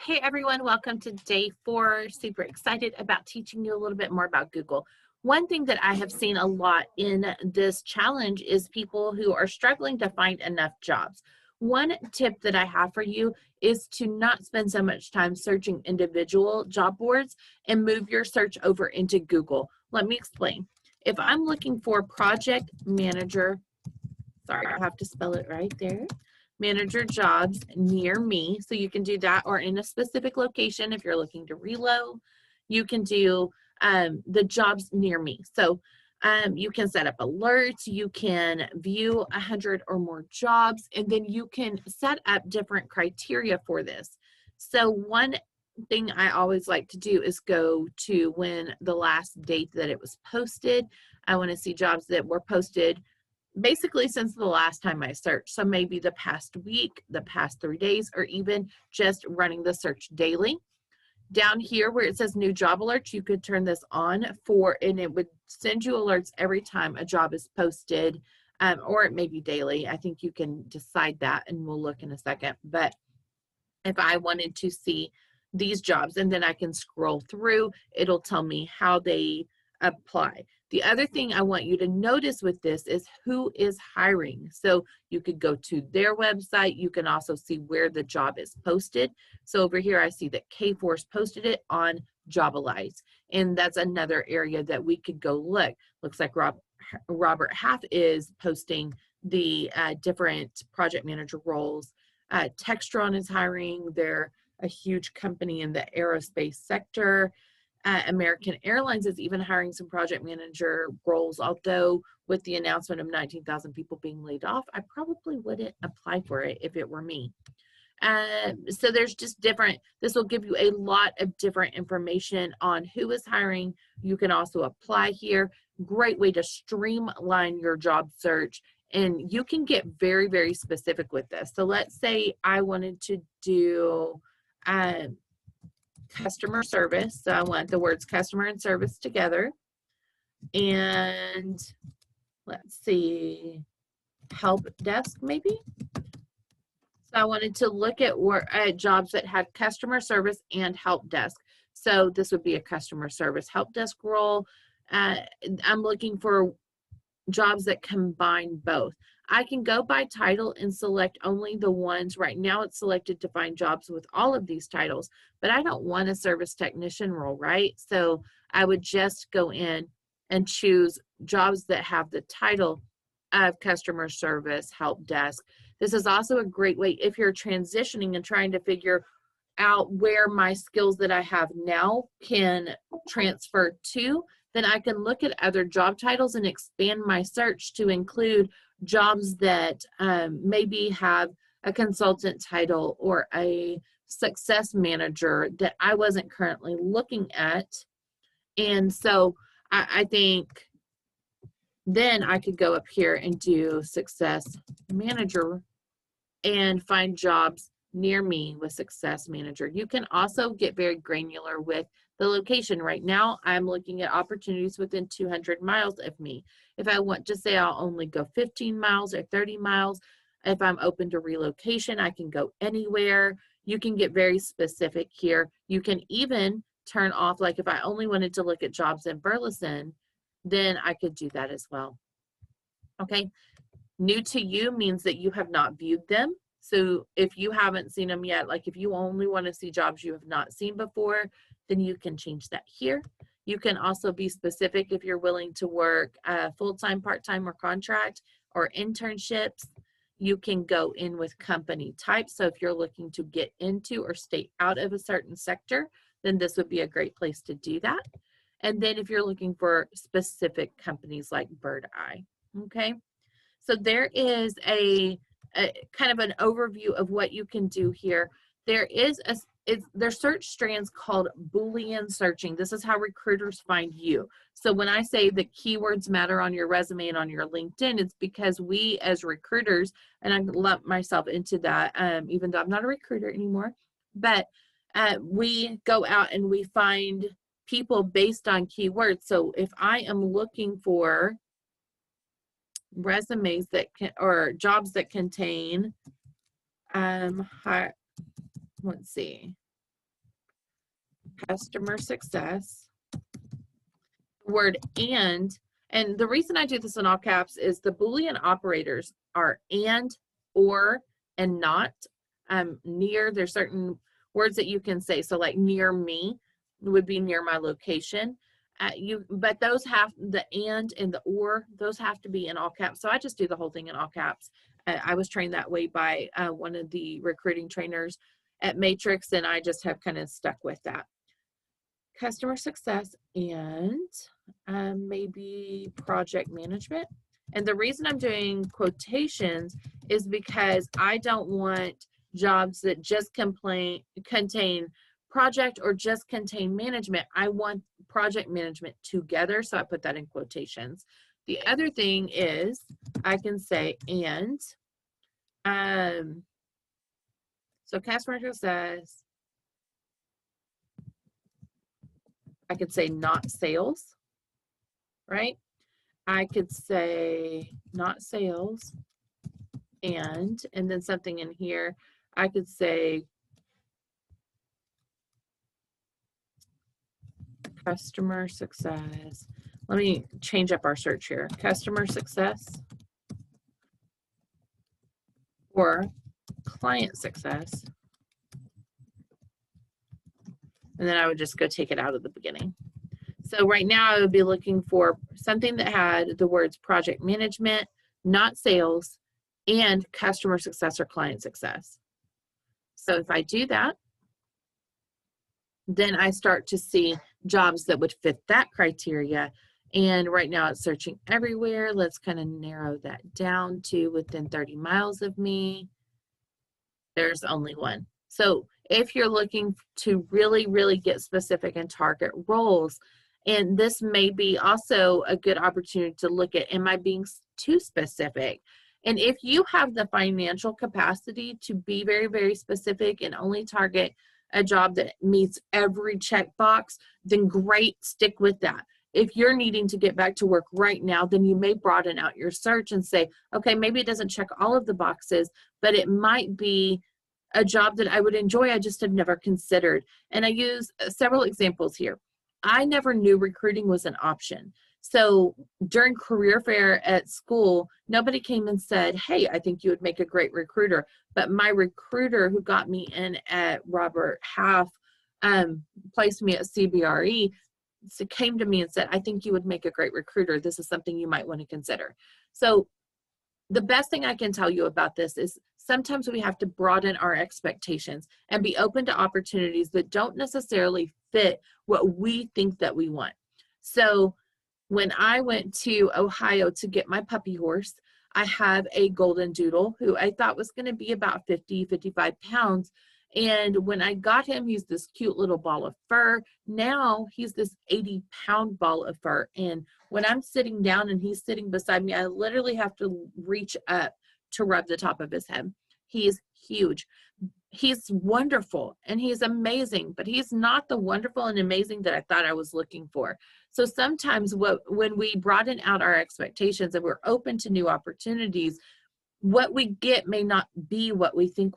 Hey everyone, welcome to day 4. Super excited about teaching you a little bit more about Google. One thing that I have seen a lot in this challenge is people who are struggling to find enough jobs. One tip that I have for you is to not spend so much time searching individual job boards and move your search over into Google. Let me explain. If I'm looking for project manager, sorry, I have to spell it right there, manager jobs near me. So you can do that, or in a specific location if you're looking to reload. You can do the jobs near me. So you can set up alerts, you can view 100 or more jobs, and then you can set up different criteria for this. So one thing I always like to do is go to when the last date that it was posted. I want to see jobs that were posted basically since the last time I searched. So maybe the past week, the past 3 days, or even just running the search daily. Down here where it says new job alerts, you could turn this on and it would send you alerts every time a job is posted, or it may be daily. I think you can decide that, and we'll look in a second. But if I wanted to see these jobs, and then I can scroll through, it'll tell me how they apply. The other thing I want you to notice with this is who is hiring. So you could go to their website. You can also see where the job is posted. So over here, I see that K-Force posted it on Jobalyze. And that's another area that we could go look. Looks like Robert Half is posting the different project manager roles. Textron is hiring. They're a huge company in the aerospace sector. American Airlines is even hiring some project manager roles, although with the announcement of 19,000 people being laid off, I probably wouldn't apply for it if it were me. So there's just different, this will give you a lot of different information on who is hiring. You can also apply here. Great way to streamline your job search, and you can get very, very specific with this. So let's say I wanted to do customer service. So I want the words customer and service together. And let's see, help desk maybe. So I wanted to look at jobs that had customer service and help desk. So this would be a customer service help desk role. I'm looking for jobs that combine both. I can go by title and select only the ones. Right now it's selected to find jobs with all of these titles, but I don't want a service technician role, right? So I would just go in and choose jobs that have the title of customer service help desk. This is also a great way if you're transitioning and trying to figure out where my skills that I have now can transfer to. Then I can look at other job titles and expand my search to include jobs that maybe have a consultant title or a success manager that I wasn't currently looking at. And so I think then I could go up here and do success manager and find jobs near me with success manager. You can also get very granular with the location. Right now, I'm looking at opportunities within 200 miles of me. If I want to say I'll only go 15 miles or 30 miles, if I'm open to relocation, I can go anywhere. You can get very specific here. You can even turn off, like if I only wanted to look at jobs in Burleson, then I could do that as well. Okay, new to you means that you have not viewed them. So if you haven't seen them yet, like if you only want to see jobs you have not seen before, then you can change that here. You can also be specific if you're willing to work full-time, part-time, or contract, or internships. You can go in with company type. So if you're looking to get into or stay out of a certain sector, then this would be a great place to do that. And then if you're looking for specific companies like Bird Eye, okay? So there is a kind of an overview of what you can do here. There's search strands called Boolean searching. This is how recruiters find you. So when I say the keywords matter on your resume and on your LinkedIn, it's because we as recruiters, and I lump myself into that, even though I'm not a recruiter anymore, but we go out and we find people based on keywords. So if I am looking for resumes that can, or jobs that contain let's see, customer success. The word and the reason I do this in all caps is the Boolean operators are and, or, and not. Near, there's certain words that you can say. So like near me would be near my location. But those have the and the or, those have to be in all caps. So I just do the whole thing in all caps. I was trained that way by one of the recruiting trainers at Matrix, and I just have kind of stuck with that. Customer success and maybe project management. And the reason I'm doing quotations is because I don't want jobs that just contain project or just contain management. I want project management together, so I put that in quotations. The other thing is I can say and. So customer success, I could say not sales, right? I could say not sales and then something in here. I could say customer success. Let me change up our search here. Customer success or client success. And then I would just go take it out of the beginning. So right now I would be looking for something that had the words project management, not sales, and customer success or client success. So if I do that, then I start to see jobs that would fit that criteria. And right now it's searching everywhere. Let's kind of narrow that down to within 30 miles of me. There's only one. So if you're looking to really, really get specific and target roles, and this may be also a good opportunity to look at, am I being too specific? And if you have the financial capacity to be very, very specific and only target a job that meets every checkbox, then great, stick with that. If you're needing to get back to work right now, then you may broaden out your search and say, okay, maybe it doesn't check all of the boxes, but it might be a job that I would enjoy, I just have never considered. And I use several examples here. I never knew recruiting was an option. So during career fair at school, nobody came and said, hey, I think you would make a great recruiter. But my recruiter who got me in at Robert Half placed me at CBRE, so came to me and said, I think you would make a great recruiter. This is something you might want to consider. So the best thing I can tell you about this is sometimes we have to broaden our expectations and be open to opportunities that don't necessarily fit what we think that we want. So when I went to Ohio to get my puppy horse, I have a golden doodle who I thought was going to be about 50, 55 pounds. And when I got him, he's this cute little ball of fur. Now he's this 80-pound ball of fur. And when I'm sitting down and he's sitting beside me, I literally have to reach up to rub the top of his head. He is huge. He's wonderful and he's amazing, but he's not the wonderful and amazing that I thought I was looking for. So sometimes when we broaden out our expectations and we're open to new opportunities, what we get may not be what we think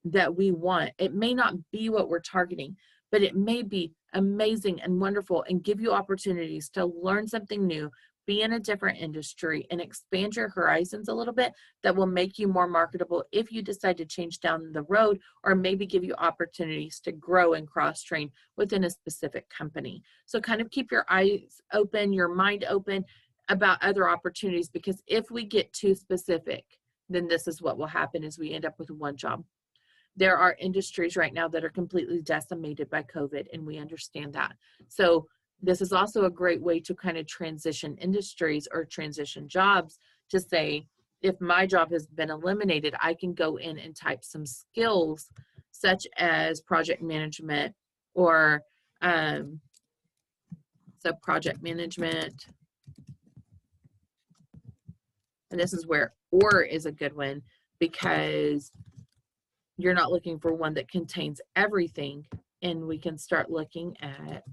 that we want. It may not be what we're targeting, but it may be amazing and wonderful and give you opportunities to learn something new, be in a different industry, and expand your horizons a little bit that will make you more marketable if you decide to change down the road, or maybe give you opportunities to grow and cross-train within a specific company. So kind of keep your eyes open, your mind open about other opportunities, because if we get too specific, then this is what will happen is we end up with one job. There are industries right now that are completely decimated by COVID, and we understand that. So this is also a great way to kind of transition industries or transition jobs to say, if my job has been eliminated, I can go in and type some skills such as project management or so project management. And this is where or is a good one, because you're not looking for one that contains everything. And we can start looking at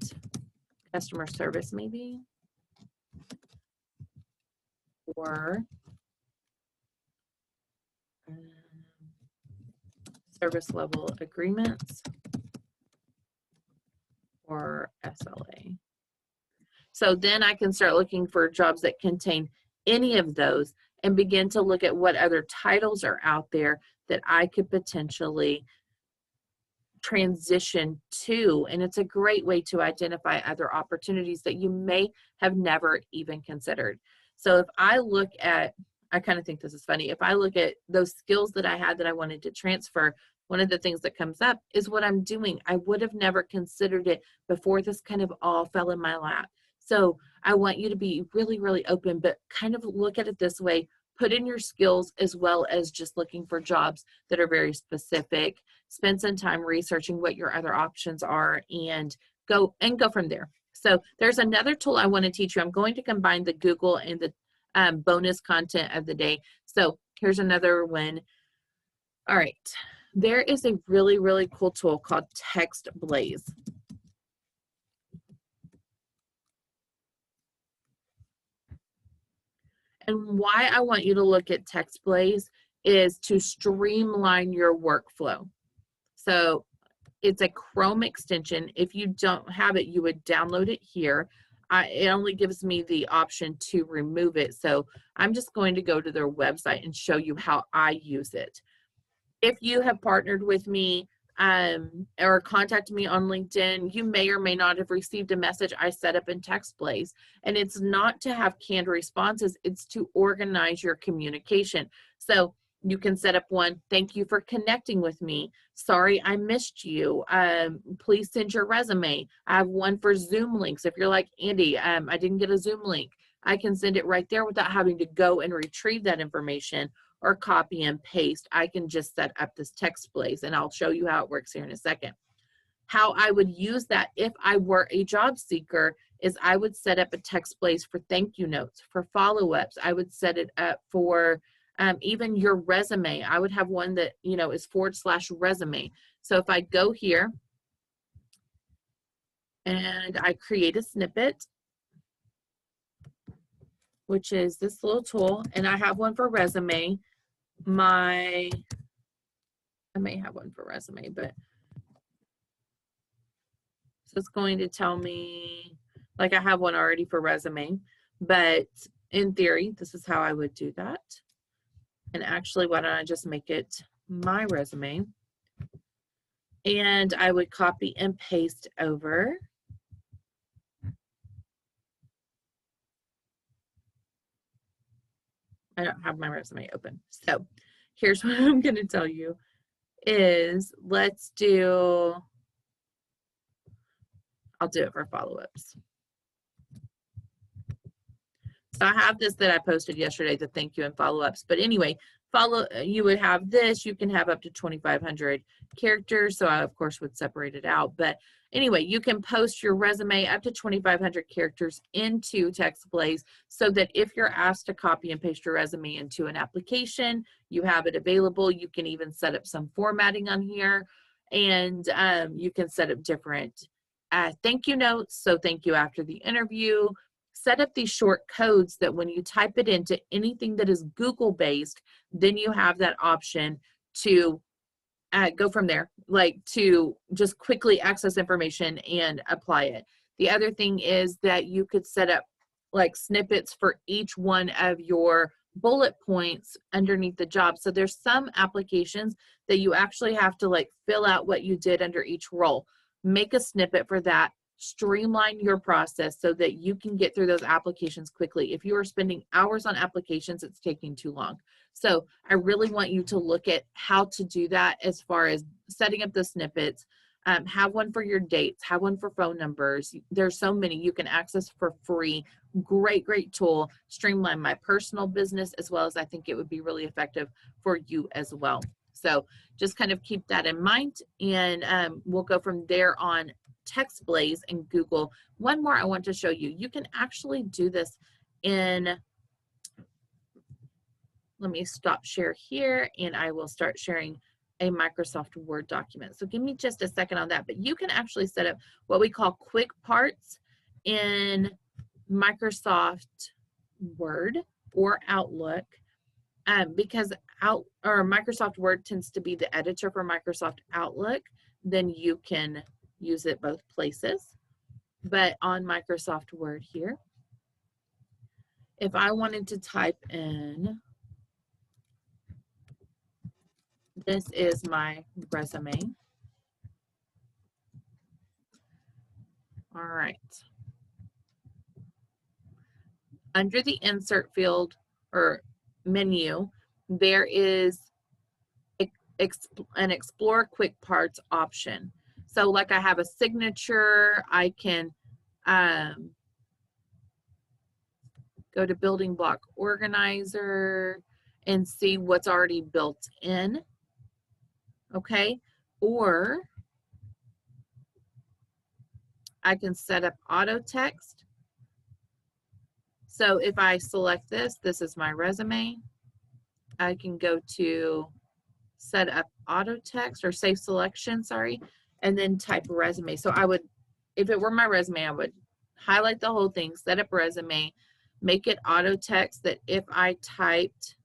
customer service maybe, or service level agreements, or SLA. So then I can start looking for jobs that contain any of those and begin to look at what other titles are out there that I could potentially transition to. And it's a great way to identify other opportunities that you may have never even considered. So if I look at, I kind of think this is funny, if I look at those skills that I had that I wanted to transfer, one of the things that comes up is what I'm doing. I would have never considered it before this kind of all fell in my lap. So I want you to be really, really open, but kind of look at it this way. Put in your skills as well as just looking for jobs that are very specific. Spend some time researching what your other options are and go from there. So there's another tool I want to teach you. I'm going to combine the Google and the bonus content of the day. So here's another one. All right. There is a really, really cool tool called Text Blaze. And why I want you to look at Text Blaze is to streamline your workflow. So it's a Chrome extension. If you don't have it, you would download it here. It only gives me the option to remove it. So I'm just going to go to their website and show you how I use it. If you have partnered with me or contacted me on LinkedIn, you may or may not have received a message I set up in Text Blaze. And it's not to have canned responses, it's to organize your communication. So you can set up one, thank you for connecting with me. Sorry, I missed you. Please send your resume. I have one for Zoom links. If you're like, Andy, I didn't get a Zoom link, I can send it right there without having to go and retrieve that information or copy and paste. I can just set up this Text Blaze, and I'll show you how it works here in a second. How I would use that if I were a job seeker is I would set up a Text Blaze for thank you notes, for follow-ups. I would set it up for even your resume. I would have one that, you know, is /resume. So if I go here and I create a snippet, which is this little tool, and I have one for resume. I may have one for resume, but so it's going to tell me, like I have one already for resume, but in theory, this is how I would do that. And actually, why don't I just make it my resume? And I would copy and paste over. I don't have my resume open. So here's what I'm going to tell you is I'll do it for follow-ups. So I have this that I posted yesterday, the thank you and follow-ups. But anyway, you would have this. You can have up to 2,500 characters. So I, of course, would separate it out. But anyway, you can post your resume up to 2,500 characters into Text Blaze so that if you're asked to copy and paste your resume into an application, you have it available. You can even set up some formatting on here, and you can set up different thank you notes. So thank you after the interview. Set up these short codes that when you type it into anything that is Google based, then you have that option to go from there, like to just quickly access information and apply it. The other thing is that you could set up like snippets for each one of your bullet points underneath the job. So there's some applications that you actually have to like fill out what you did under each role. Make a snippet for that. Streamline your process so that you can get through those applications quickly. If you are spending hours on applications, it's taking too long. So I really want you to look at how to do that as far as setting up the snippets. Have one for your dates, have one for phone numbers. There's so many you can access for free. Great, great tool. Streamline my personal business as well as I think it would be really effective for you as well. So just kind of keep that in mind, and we'll go from there on Text Blaze and Google. One more I want to show you. You can actually do this in, let me stop share here and I will start sharing a Microsoft Word document. So give me just a second on that, but you can actually set up what we call quick parts in Microsoft Word or Outlook. Because Microsoft Word tends to be the editor for Microsoft Outlook, then you can use it both places. but on Microsoft Word here, if I wanted to type in, this is my resume. All right. Under the insert field or menu, there is an explore quick parts option. So like I have a signature, I can go to building block organizer and see what's already built in. Okay, or I can set up auto text. So if I select this, this is my resume. I can go to set up auto text or save selection, sorry, and then type resume. So I would, if it were my resume, I would highlight the whole thing, set up resume, make it auto text that if I typed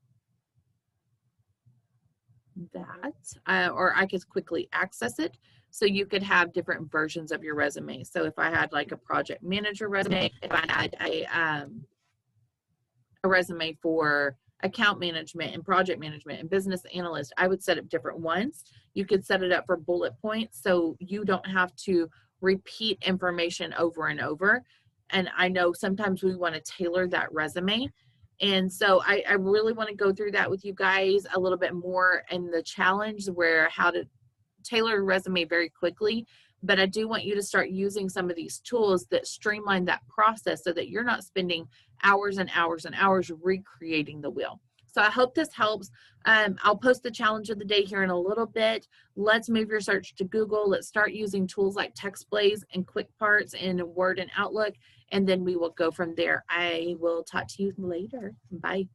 that, or I could quickly access it. So you could have different versions of your resume. So if I had like a project manager resume, if I had a resume for account management and project management and business analyst, I would set up different ones. You could set it up for bullet points so you don't have to repeat information over and over. And I know sometimes we want to tailor that resume. And so I really want to go through that with you guys a little bit more in the challenge where how to tailor a resume very quickly. But I do want you to start using some of these tools that streamline that process so that you're not spending hours and hours and hours recreating the wheel. So I hope this helps. I'll post the challenge of the day here in a little bit. Let's move your search to Google. Let's start using tools like TextBlaze and Quick Parts in Word and Outlook, and then we will go from there. I will talk to you later. Bye.